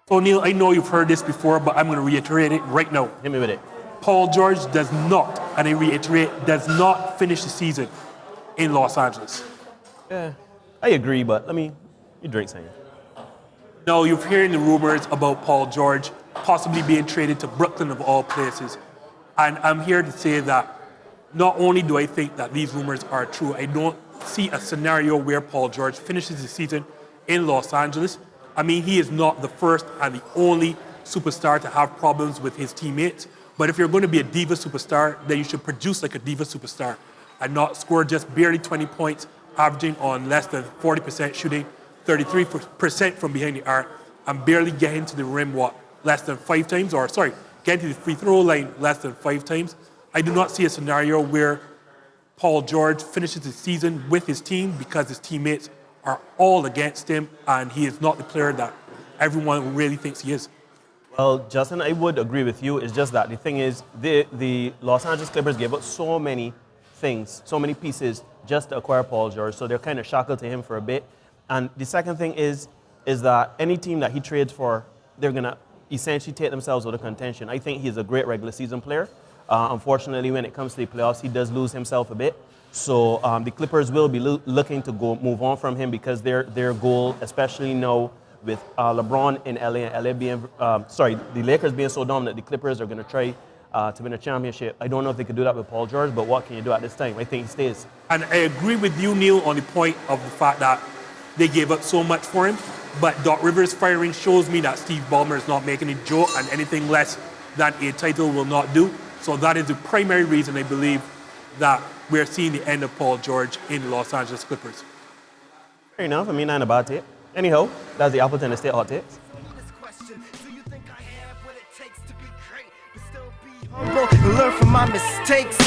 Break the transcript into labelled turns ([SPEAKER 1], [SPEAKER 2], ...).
[SPEAKER 1] So Neil, I know you've heard this before, but I'm going to reiterate it right now.
[SPEAKER 2] Hit me with it.
[SPEAKER 1] Paul George does not, and I reiterate, does not finish the season in Los Angeles.
[SPEAKER 2] Yeah, I agree, but you drink something.
[SPEAKER 1] No, you're hearing the rumors about Paul George possibly being traded to Brooklyn of all places. And I'm here to say that not only do I think that these rumors are true, I don't see a scenario where Paul George finishes the season in Los Angeles. I mean, he is not the first and the only superstar to have problems with his teammates. But if you're going to be a diva superstar, then you should produce like a diva superstar and not score just barely 20 points, averaging on less than 40% shooting, 33% from behind the arc, and barely getting to the rim, less than 5 times? Getting to the free throw line less than 5 times. I do not see a scenario where Paul George finishes the season with his team because his teammates are all against him and he is not the player that everyone really thinks he is.
[SPEAKER 2] Well, Justin, I would agree with you. It's just that the thing is, the Los Angeles Clippers gave up so many things, so many pieces just to acquire Paul George, so they're kind of shackled to him for a bit. And the second thing is that any team that he trades for, they're going to essentially take themselves out of contention. I think he's a great regular season player. Unfortunately, when it comes to the playoffs, he does lose himself a bit. So the Clippers will be looking to move on from him because their goal, especially now with LeBron in LA and LA being, the Lakers being so dominant, the Clippers are going to try to win a championship. I don't know if they could do that with Paul George, but what can you do at this time? I think he stays.
[SPEAKER 1] And I agree with you, Neil, on the point of the fact that they gave up so much for him. But Doc Rivers' firing shows me that Steve Ballmer is not making a joke, and anything less than a title will not do. So that is the primary reason I believe that we're seeing the end of Paul George in the Los Angeles Clippers.
[SPEAKER 2] Fair enough. Not a bad take. Anyhow, that's the Appleton Estate Hot Takes.
[SPEAKER 3] Learn from my mistakes.